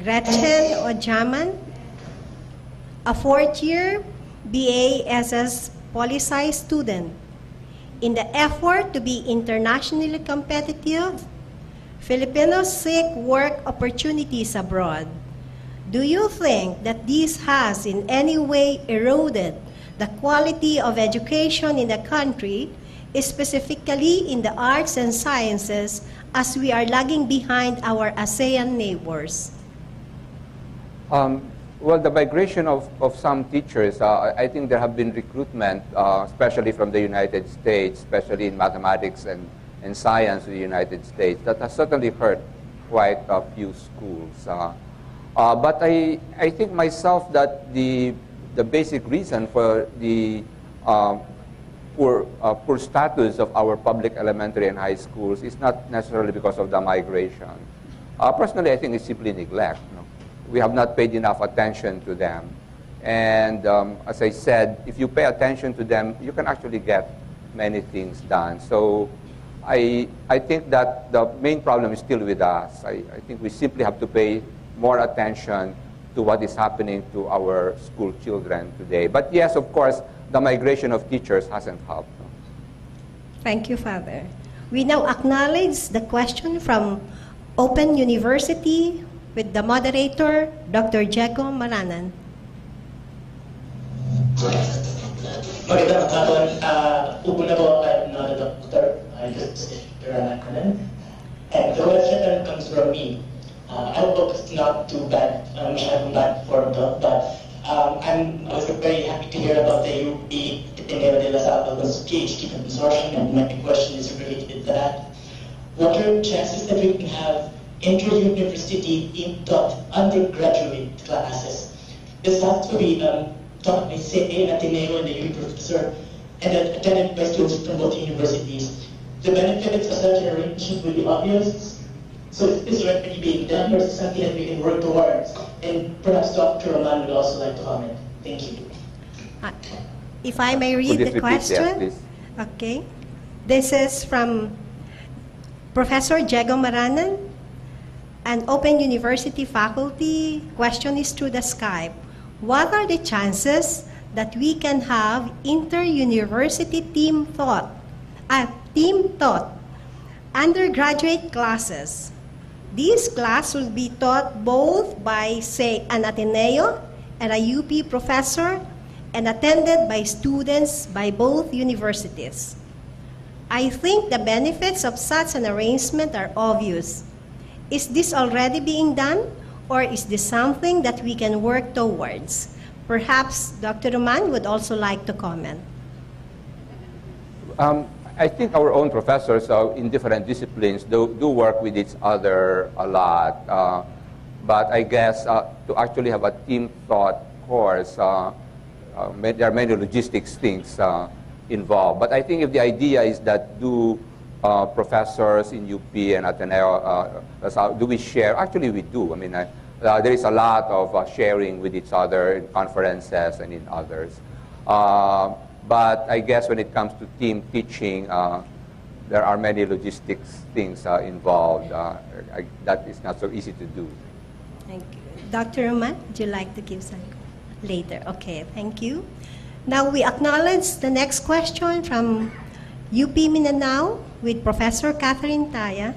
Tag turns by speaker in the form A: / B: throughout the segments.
A: Gretchen Ojaman, a fourth-year BA-SS Poli-Sci student. In the effort to be internationally competitive, Filipinos seek work opportunities abroad. Do you think that this has in any way eroded the quality of education in the country, specifically in the arts and sciences, as we are lagging behind our ASEAN neighbors?
B: Well, the migration of some teachers, I think there have been recruitment, especially from the United States, especially in mathematics and science in the United States, that has certainly hurt quite a few schools. But I think myself that the basic reason for the poor status of our public elementary and high schools is not necessarily because of the migration. Personally, I think it's simply neglect. We have not paid enough attention to them. And as I said, if you pay attention to them, you can actually get many things done. So I think that the main problem is still with us. I think we simply have to pay more attention to what is happening to our school children today. But yes, of course, the migration of teachers hasn't helped.
A: Thank you, Father. We now acknowledge the question from Open University with the moderator, Dr. Diego Maranan.
C: Magandang hapon. Upo na po, I'm not a doctor. I just Maranan. And the question comes from me. I hope it's not too bad. I'm bad for the, but I was very happy to hear about the UP Bienvenido F PhD consortium, and my question is related to that. What are the chances that we can have inter-university taught undergraduate classes? This has to be taught by, say, Ateneo and the UP professor, and attended by students from both universities. The benefits of such an arrangement will be obvious. So is this already being done, or is it something that we can work towards? And perhaps Dr. Roman would also like to comment. Thank you.
A: If I may read the question.
B: Yes,
A: okay. This is from Professor Diego Maranan, an Open University faculty. Question is through the Skype. What are the chances that we can have inter-university team taught undergraduate classes? This class will be taught both by, say, an Ateneo and a UP professor, and attended by students by both universities. I think the benefits of such an arrangement are obvious. Is this already being done, or is this something that we can work towards? Perhaps Dr. Roman would also like to comment.
B: I think our own professors in different disciplines do work with each other a lot. But I guess to actually have a team thought course, there are many logistics things involved. But I think if the idea is that professors in UP and Ateneo, do we share? Actually, we do. I mean, there is a lot of sharing with each other in conferences and in others. But I guess when it comes to team teaching, there are many logistics things involved. That is not so easy to do.
A: Thank you. Dr. Roman, would you like to give some later? Okay, thank you. Now we acknowledge the next question from UP Mindanao with Professor Catherine Taya.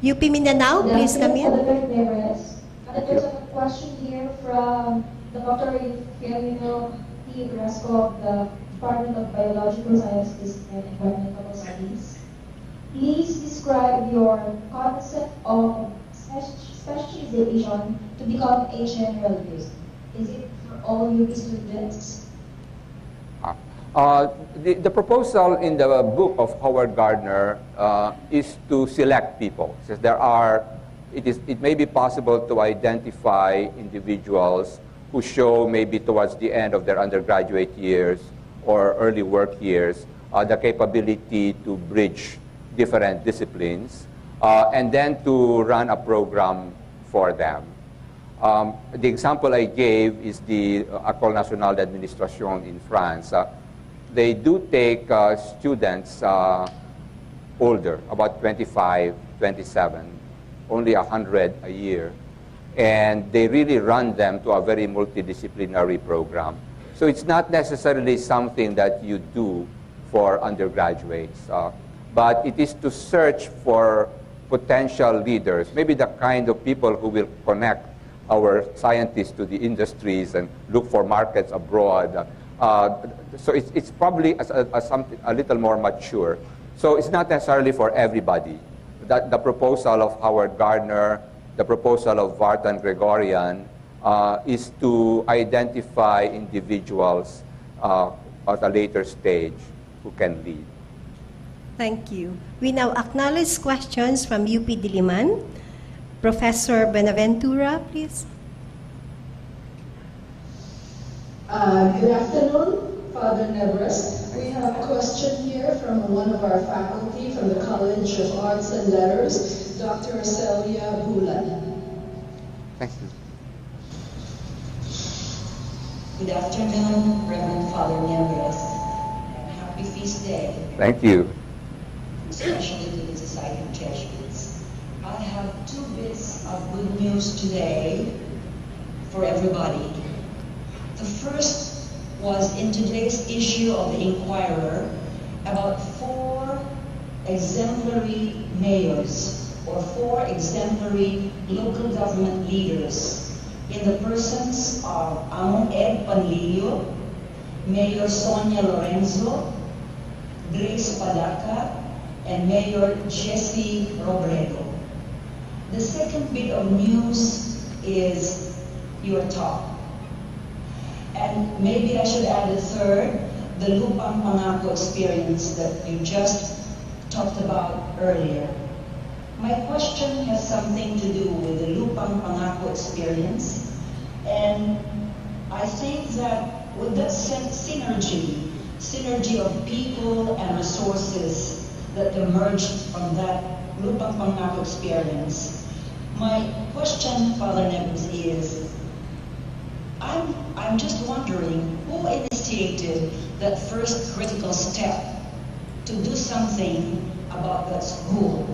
A: UP Mindanao, please come in.
D: Nebres. There's a question here from the Dr. Bienvenido F of the Department of Biological Sciences and Environmental Studies. Please describe your concept of specialization to become a generalist. Is it for all UP students?
B: The proposal in the book of Howard Gardner is to select people. Since it may be possible to identify individuals who show maybe towards the end of their undergraduate years or early work years the capability to bridge different disciplines and then to run a program for them. The example I gave is the École Nationale d'Administration in France. They do take students older, about 25, 27, only 100 a year. And they really run them to a very multidisciplinary program. So it's not necessarily something that you do for undergraduates, but it is to search for potential leaders, maybe the kind of people who will connect our scientists to the industries and look for markets abroad. So it's probably something a little more mature. So it's not necessarily for everybody. The proposal of Howard Gardner, the proposal of Vartan Gregorian is to identify individuals at a later stage who can lead.
A: Thank you. We now acknowledge questions from UP Diliman. Professor Benaventura, please.
E: Good afternoon, Father Nebres. We have a question here from one of our faculty from the College of Arts and Letters, Dr. Celia Bulan.
B: Thank you.
F: Good afternoon, Reverend Father Nebres, and happy feast day.
B: Thank you.
F: Especially to the Society of Jesuits. I have two bits of good news today for everybody. The first was in today's issue of the Inquirer about 4 exemplary mayors or 4 exemplary local government leaders in the persons of Among Ed Panlilio, Mayor Sonia Lorenzo, Grace Padaka, and Mayor Jesse Robredo. The second bit of news is your talk. And maybe I should add a third, the Lupang Pangako experience that you just talked about earlier. My question has something to do with the Lupang Pangako experience, and I think that with that synergy of people and resources that emerged from that Lupang Pangako experience, my question, Father Nebres, is I'm just wondering who initiated that first critical step to do something about that school?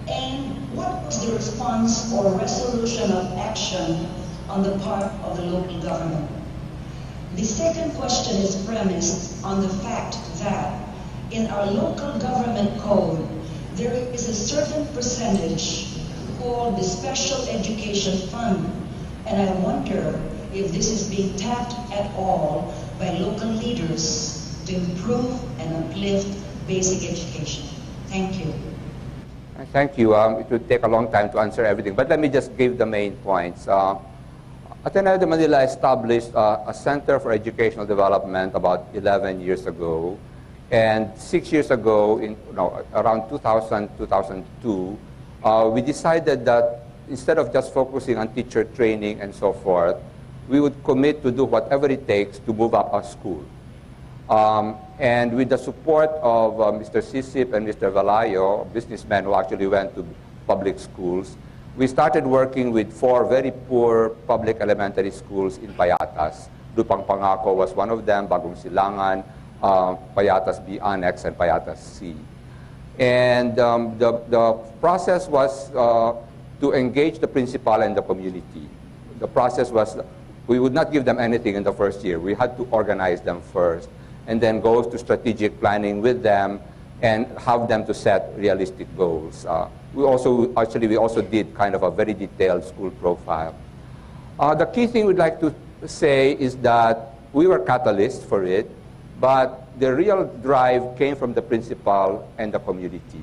F: And what was the response or resolution of action on the part of the local government? The second question is premised on the fact that in our local government code, there is a certain percentage called the Special Education Fund, and I wonder if this is being tapped at all by local leaders to improve and uplift basic education. Thank you.
B: Thank you. It would take a long time to answer everything, but let me just give the main points. Ateneo de Manila established a Center for Educational Development about 11 years ago. And 6 years ago, around 2000, 2002, we decided that instead of just focusing on teacher training and so forth, we would commit to do whatever it takes to move up our school. And with the support of Mr. Sisip and Mr. Valayo, businessmen who actually went to public schools, we started working with 4 very poor public elementary schools in Payatas. Lupang Pangako was one of them, Bagong Silangan, Payatas B Annex, and Payatas C. And the process was to engage the principal and the community. The process was, we would not give them anything in the first year. We had to organize them first, and then go to strategic planning with them and have them to set realistic goals. We also did kind of a very detailed school profile. The key thing we'd like to say is that we were catalysts for it, but the real drive came from the principal and the community.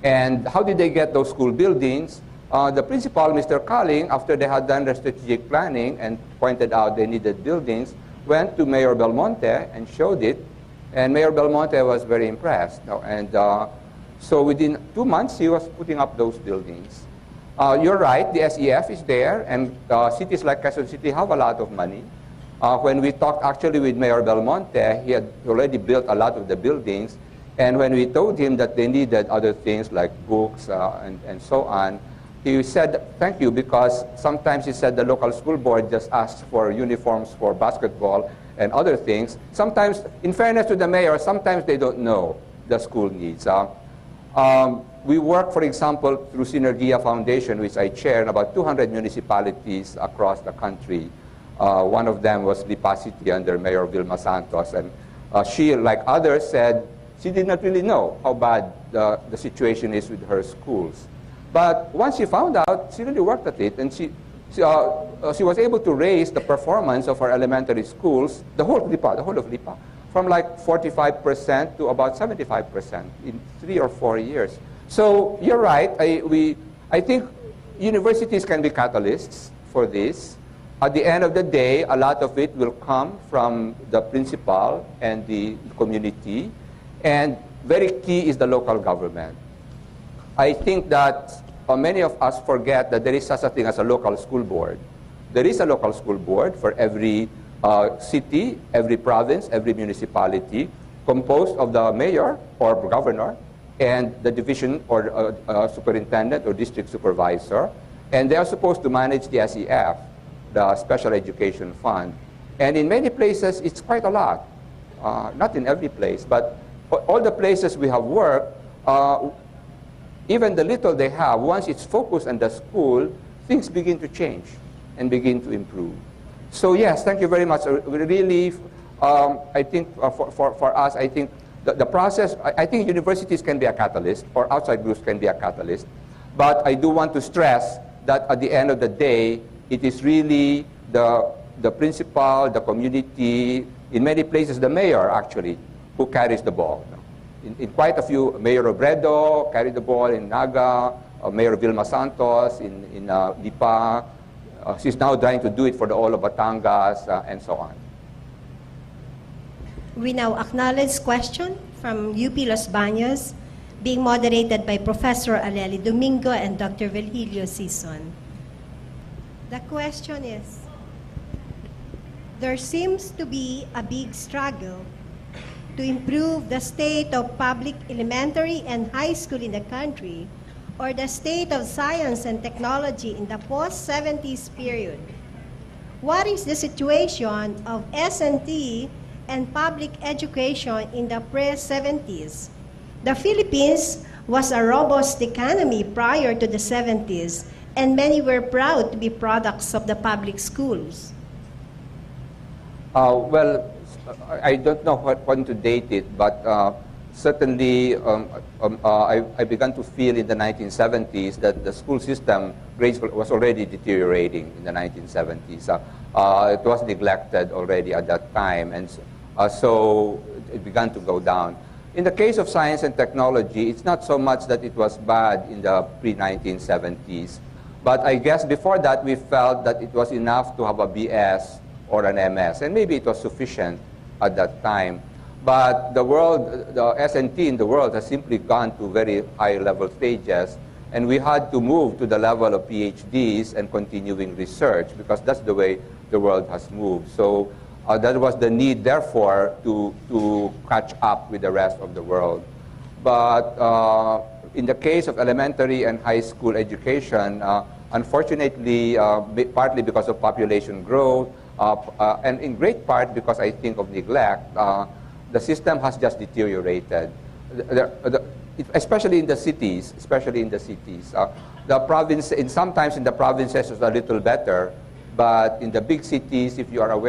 B: And how did they get those school buildings? The principal, Mr. Kaling, after they had done their strategic planning and pointed out they needed buildings, went to Mayor Belmonte and showed it, and Mayor Belmonte was very impressed. And so within 2 months, he was putting up those buildings. You're right, the SEF is there, and cities like Quezon City have a lot of money. When we talked actually with Mayor Belmonte, he had already built a lot of the buildings, and when we told him that they needed other things like books and so on, he said, thank you, because sometimes he said the local school board just asks for uniforms for basketball and other things. Sometimes, in fairness to the mayor, sometimes they don't know the school needs. We work, for example, through Synergia Foundation, which I chair, in about 200 municipalities across the country. One of them was Lipa City under Mayor Vilma Santos. And she, like others, said she did not really know how bad the situation is with her schools. But once she found out, she really worked at it, and she was able to raise the performance of our elementary schools, the whole of Lipa, from like 45% to about 75% in 3 or 4 years. So you're right. I think universities can be catalysts for this. At the end of the day, a lot of it will come from the principal and the community. And very key is the local government. I think that many of us forget that there is such a thing as a local school board. There is a local school board for every city, every province, every municipality, composed of the mayor or governor and the division or superintendent or district supervisor. And they are supposed to manage the SEF, the Special Education Fund. And in many places, it's quite a lot. Not in every place, but all the places we have worked, even the little they have, once it's focused on the school, things begin to change and begin to improve. So yes, thank you very much. Really, I think for us, I think the process, I think universities can be a catalyst, or outside groups can be a catalyst. But I do want to stress that at the end of the day, it is really the principal, the community, in many places the mayor actually, who carries the ball. In quite a few, Mayor Robredo carried the ball in Naga, Mayor Vilma Santos in Lipa. She's now trying to do it for the whole of Batangas and so on.
A: We now acknowledge question from UP Los Baños, being moderated by Professor Aleli Domingo and Dr. Virgilio Sison. The question is, there seems to be a big struggle to improve the state of public elementary and high school in the country, or the state of science and technology in the post-70s period. What is the situation of S&T and public education in the pre-70s? The Philippines was a robust economy prior to the 70s, and many were proud to be products of the public schools.
B: Well, I don't know when to date it, but certainly I began to feel in the 1970s that the school system was already deteriorating in the 1970s. It was neglected already at that time, and so it began to go down. In the case of science and technology, it's not so much that it was bad in the pre-1970s, but I guess before that we felt that it was enough to have a BS or an MS, and maybe it was sufficient at that time. But the world, the S&T in the world has simply gone to very high-level stages, and we had to move to the level of PhDs and continuing research, because that's the way the world has moved. So that was the need, therefore, to catch up with the rest of the world. But in the case of elementary and high school education, unfortunately, partly because of population growth, and in great part because I think of neglect, the system has just deteriorated, especially in the cities. The province, sometimes in the provinces, is a little better, but in the big cities, if you are aware